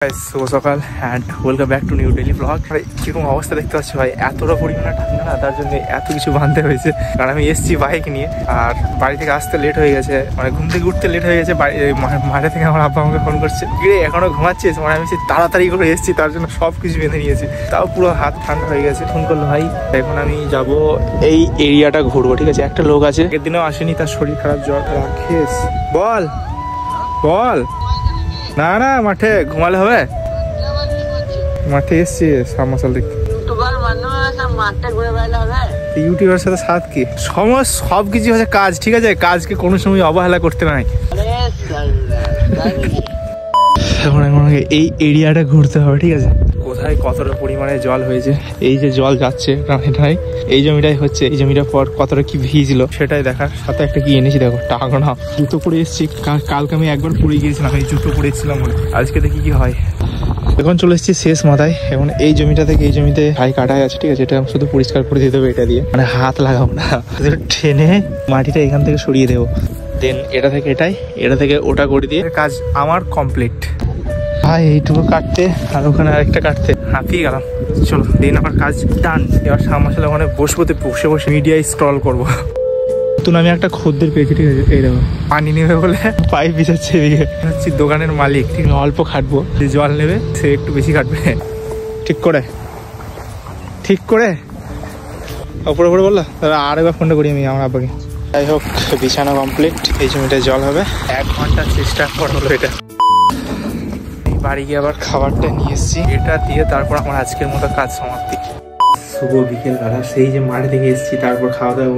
শুভ সকাল and welcome back to new daily blog. কিরকম অবস্থা দেখতে পাচ্ছি ভাই, এতটা পরিমাণে ঠান্ডা না, তার জন্য এত কিছু বাঁধতে হয়েছে। কারণ আমি এসেছি বাইক নিয়ে আর বাড়ি থেকে আসতে লেট হয়ে গেছে, মানে ঘুম থেকে উঠতে লেট হয়ে গেছে। মাঠে থেকে আমার আব্বা আমাকে ফোন করছে, কিরে এখনো ঘুমাচ্ছিস? মানে আমি তাড়াতাড়ি করে এসেছি, তার জন্য সব কিছু বেঁধে নিয়েছি, তাও পুরো হাত ঠান্ডা হয়ে গেছে। ফোন করলো ভাই, এখন আমি যাব এই এরিয়াটা ঘুরবো, ঠিক আছে? একটা লোক আছে, আগের দিনেও আসেনি, তার শরীর খারাপ, জ্বর রাখিস। বল বল। না না, মাঠে ঘুমালে হবে? মাঠে এসছি সাবমার্সাল দেখতে। ইউটিউবের সাথে সাথ কি সব কিছু হচ্ছে কাজ, ঠিক আছে? কাজকে কোনো সময় অবহেলা করতে নাই। এখন আমাকে এই এরিয়াটা ঘুরতে হবে, ঠিক আছে? কোথায় কতটা পরিমাণে জল হয়েছে, এই যে জল যাচ্ছে এটাই, এই জমিটাই হচ্ছে, এই জমিটার পর কতটা কি ভিজলো সেটাই দেখার। সাথে একটা কি এনেছি দেখো, টাকা না, জুতো পরে এসেছি। কালকে আমি একবার পরে গিয়েছিলাম, এই জুতো পরে এসেছিলাম বলে। আজকে দেখি কি হয়। এখন চলে এসেছি শেষ মাথায়। এখন এই জমিটা থেকে এই জমিতে হাই কাটাই আছে, ঠিক আছে? এটা শুধু পরিষ্কার করে দিতে হবে এটা দিয়ে, মানে হাত লাগাবো না, টেনে মাটিটা এখান থেকে সরিয়ে দেবো। দেন এটা থেকে এটাই, এটা থেকে ওটা করে দিয়ে কাজ আমার কমপ্লিট। ভাই এইটুকু কাটতে আর ওখানে আরেকটা কাটতে হাঁপিয়ে গেলাম। চলো দিন আমার কাজ ডান। এবার সামনে ওখানে বসে বসে মিডিয়ায় স্ক্রল করবো। নতুন আমি একটা খদ্দের পেয়েছি, ঠিক আছে? এই দেখো, পানি নেবে বলে পাইপ বিছাচ্ছে এদিকে। হচ্ছে দোকানের মালিক, ঠিক অল্প খাটবো, যে জল নেবে সে একটু বেশি খাটবে। ঠিক করে ওপরে বললো, তাহলে আরেকবার ফোনটা করি আমি আমার আব্বাকে। যাই হোক, বিছানা কমপ্লিট। এই জমিটায় জল হবে, 1 ঘন্টা চেষ্টা করা হলো। এটা বাড়ি গিয়ে আবার খাবারটা নিয়ে এসেছি, এটা দিয়ে তারপর আমার আজকের মতো কাজ সমাপ্তি। শুভ বিকেল বেলা, সেই যে মাঠ থেকে এসেছি, তারপর খাওয়া দাওয়া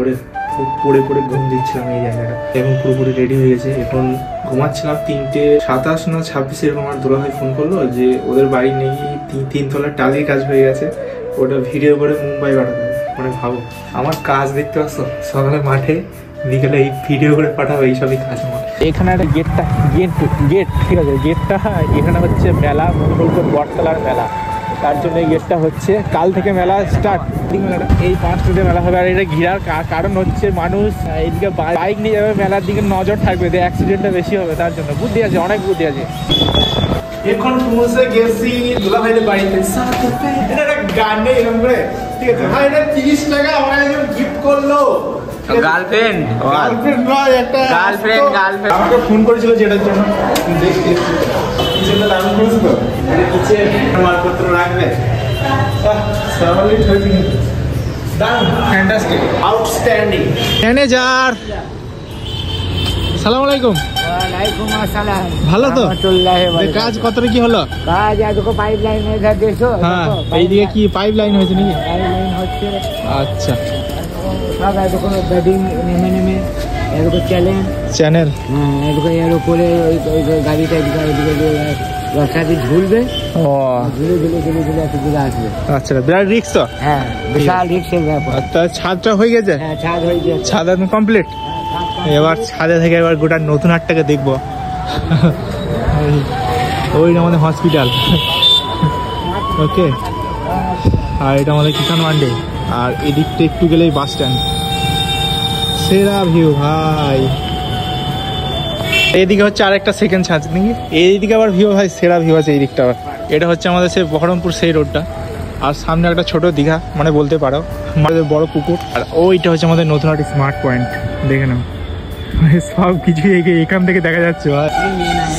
করে পড়ে ঘুম দিচ্ছিলাম এই জায়গাটা। এবং পুরোপুরি রেডি হয়ে গেছে, এখন ঘুমাচ্ছিলাম। 3:27 না 26 এরকম আমার দুলাভাই ফোন করলো যে ওদের বাড়ি নেই, 3 তলার টালির কাজ হয়ে গেছে, ওটা ভিডিও করে মুম্বাই পাঠাবে। মানে ভাবো, আমার কাজ দেখতে পাচ্ছ, সকালে মাঠে, বিকেলে এই ভিডিও করে পাঠাবো, এইসবই কাজ আমার। এখানে একটা গেট, ঠিক আছে? গেটটা এখানে হচ্ছে মেলা, মঙ্গলপুর বটতলার মেলা, তার জন্য এই গেটটা হচ্ছে। কাল থেকে মেলা স্টার্ট, মেলাটা এই 5টাতে মেলা হবে। আর এটা ঘিরার কারণ হচ্ছে মানুষ এইদিকে বাইক নিয়ে যাবে, মেলার দিকে নজর থাকবে, অ্যাক্সিডেন্টটা বেশি হবে, তার জন্য বুদ্ধি আছে, অনেক বুদ্ধি আছে। এখন পৌঁছে গেছি দুলাভাইদের বাড়িতে। এটা একটা গান নেই এরকম করে, ঠিক আছে? ভাই এটা 30 টাকা আমার একজন গিফট করলো। গার্লফ্রেন্ড নয়, একটা গার্লফ্রেন্ড আমাকে ফোন করেছিল যেটার জন্য। দারুণ করেছে তো, নিচে মালপত্র রাখবে, দারুণ, ফ্যান্টাস্টিক, আউটস্ট্যান্ডিং। ম্যানেজার, সালাম আলাইকুম। ওয়ালাইকুম আসসালাম। ভালো তো? কাজ কতটা কি হলো? কাজ এদিকে পাইপ লাইন দেখছো? হ্যাঁ, এইদিকে কি পাইপ লাইন হয়েছে নাকি? পাইপ লাইন হচ্ছে। আচ্ছা, সব এদিকে বেডিং নেমে এদিকে চ্যানেল, হ্যাঁ, এদিকে এর উপরে ওই গাড়িটা এদিকে রাস্তা দিয়ে ঝুলবে। ও, ধীরে ধীরে আসবে। আচ্ছা, বিরাট রিস্ক তো। হ্যাঁ, বিশাল রিস্কের ব্যাপার। ছাদটা হয়ে গেছে? হ্যাঁ, ছাদ হয়ে গেছে, ছাদ একদম কমপ্লিট। এবার ছাদে থেকে এবার গোটা নতুন হাটটাকে দেখবো। ওই আমাদের হসপিটাল, ওকে। আর এটা আমাদের কিষান মান্ডি, আর এদিকটা একটু গেলেই বাস স্ট্যান্ড। সেরা ভিউ ভাই। এইদিকে হচ্ছে আরেকটা সেকেন্ড ছাদ নাকি, এইদিকে আবার ভিউ ভাই, সেরা ভিউ আছে এই দিকটা। আবার এটা হচ্ছে আমাদের সেই বহরমপুর সেই রোডটা, আর সামনে একটা ছোট দীঘা, মানে বলতে পারো আমাদের বড় পুকুর। আর ওইটা হচ্ছে আমাদের নতুন একটা স্মার্ট পয়েন্ট, দেখে নাও। সব কিছু এখান থেকে দেখা যাচ্ছে ভাই,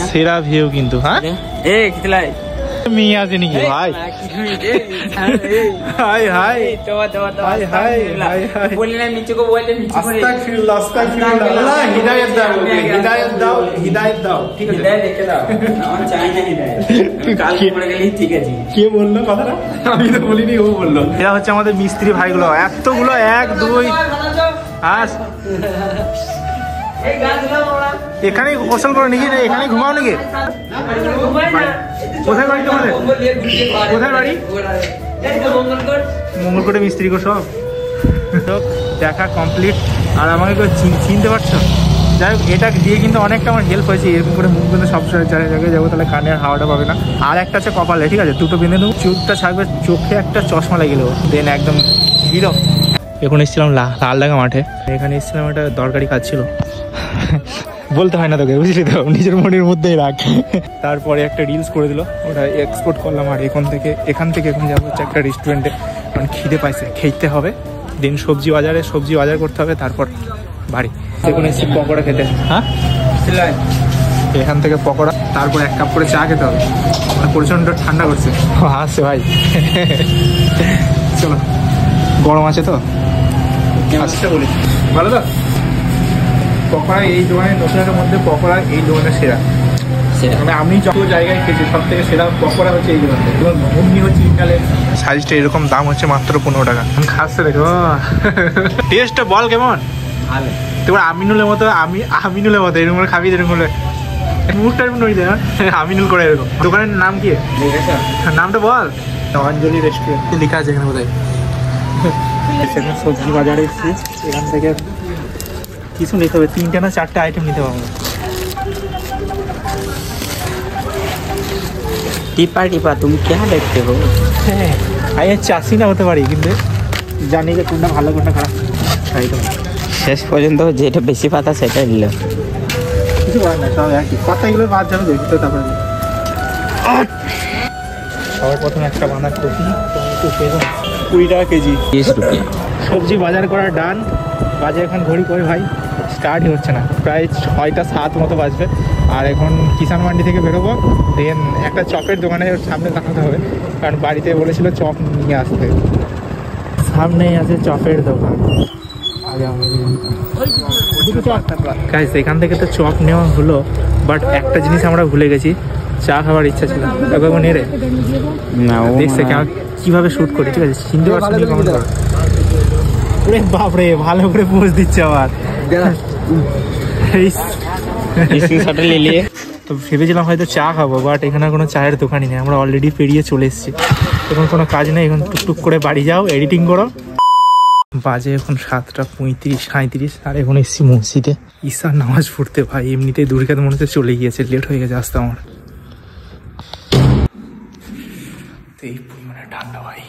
সেরা ভিউ কিন্তু। হ্যাঁ, মেয়ে আছে নাকি ভাই? High high high high high high, বললেন নিচে কো বললেন নিচে করে আস্তাগফিরুল্লাহ আস্তাগফিরুল্লাহ। হিদায়াত দাও, হিদায়াত দাও, ঠিক আছে? হিদায়াত দেখে দাও, আমার চাই না হিদায়াত। কাল পড়ে গেলেই ঠিক আছে। কে বললো কথাটা? আমি তো বলিনি, ও বললো। এরা হচ্ছে আমাদের মিস্ত্রি ভাইগুলো, এতগুলো, 1 2 আস। এখানেই গোসল করো নাকি? এখানেই ঘুমাও নাকি? কোথায় বাড়ি তোমাদের? কোথায় বাড়ি? মঙ্গলকোটে মিস্ত্রি গো সব। দেখা কমপ্লিট। আর আমাকে চিনতে পারছো? যাই হোক, এটা দিয়ে কিন্তু অনেকটা আমার হেল্প হয়েছে। এরকম করে মুখ বেঁধে সব জায়গায় যাবো, তাহলে কানের হাওয়াটা পাবে না। আর একটা আছে কপালে, ঠিক আছে? দুটো বেঁধে নেবো, চুলটা থাকবে, চোখে একটা চশমা লাগিয়ে দেবো, দেন একদম হিরো। এখন এসেছিলাম লালডাঙ্গা মাঠে, এখানে এসেছিলাম, একটা দরকারি কাজ ছিল। বলতে হয় না তোকে, বুঝলি তো, নিজের মনের মধ্যেই রাখ। তারপরে একটা রিলস করে দিল, ওটা এক্সপোর্ট করলাম। আর এখান থেকে এখন যাবো হচ্ছে একটা রেস্টুরেন্টে, কারণ খিদে পাইছে, খেতে হবে। দিন সবজি বাজার করতে হবে, তারপর বাড়ি। দেখুন এসছি পকোড়া খেতে। হ্যাঁ, এখান থেকে পকোড়া, তারপর 1 কাপ করে চা খেতে হবে। প্রচন্ড ঠান্ডা করছে, হাসছে ভাই। চলো, গরম আছে তো, আসতে বলি। ভালো তো পকোড়া, এই দোকানের নতুনের মধ্যে পকোড়া এই দোকানের সেরা। মানে আমি যত জায়গায় খেয়েছি সব থেকে সেরা পকোড়া হচ্ছে এই দোকানটা। এবং ঘুমনি হচ্ছে ইন্টালের সাইজটা এরকম, দাম হচ্ছে মাত্র 15 টাকা। খাচ্ছে দেখো, টেস্টটা বল কেমন? ভালো। তোমার আমিনুলের মতো, আমিনুলের মতো এরকম করে খাবি, এরকম করে মুখটা এরকম নড়ি দেয়। আমিনুল করে এরকম। দোকানের নাম কি? নামটা বল। অঞ্জলি রেস্টুরেন্ট লেখা আছে এখানে বোধহয়। সবজি বাজারে এসেছি, এখান থেকে কিছু নিতে হবে, 3টে না 4টে আইটেম নিতে পারবো। টিপা তুমি কে দেখতে হো? হ্যাঁ, আমি চাষি না হতে পারি, কিন্তু জানি যে কোনটা ভালো কোনটা খারাপ। শেষ পর্যন্ত যেটা বেশি পাতা সেটাই নিল। কিছু করার না, সব একই পাতাগুলো বাদ যাবে, দেখি তো। তারপরে সবার প্রথমে একটা বাঁধাকপি, টমেটো, বেগুন 20 টাকা কেজি। 30 টাকা। সবজি বাজার করা ডান। বাজে এখন ঘড়ি করে ভাই স্টার্টই হচ্ছে না, প্রায় 6টা 7 মতো বাজবে। আর এখন কিষান মান্ডি থেকে বেরোবো, দেন একটা চপের দোকানের সামনে দাঁড়াতে হবে, কারণ বাড়িতে বলেছিল চপ নিয়ে আসতে। সামনেই আছে চপের দোকান। গাইস, এখান থেকে তো চপ নেওয়া হলো, বাট একটা জিনিস আমরা ভুলে গেছি, চা খাওয়ার ইচ্ছা ছিল। তারপর নিয়ে রে না, ও দেখছে কিভাবে শুট করি, ঠিক আছে? চিনতে পারছি না কমেন্ট করো। ওরে বাপরে, ভালো করে পোজ দিচ্ছে আবার। তো ভেবেছিলাম হয়তো চা খাবো, বাট এখানে কোনো চায়ের দোকানই নেই। আমরা অলরেডি পেরিয়ে চলে এসেছি, এখন কোনো কাজ নেই। এখন টুকটুক করে বাড়ি যাও, এডিটিং করো। বাজে এখন 7টা 35-37, আর এখন এসেছি মসজিদে ঈশার নামাজ পড়তে। ভাই এমনিতেই দুর্গাতে মনে হচ্ছে চলে গিয়েছে, লেট হয়ে গেছে আসতে আমার। এই পরিমাণে ঠান্ডা ভাই,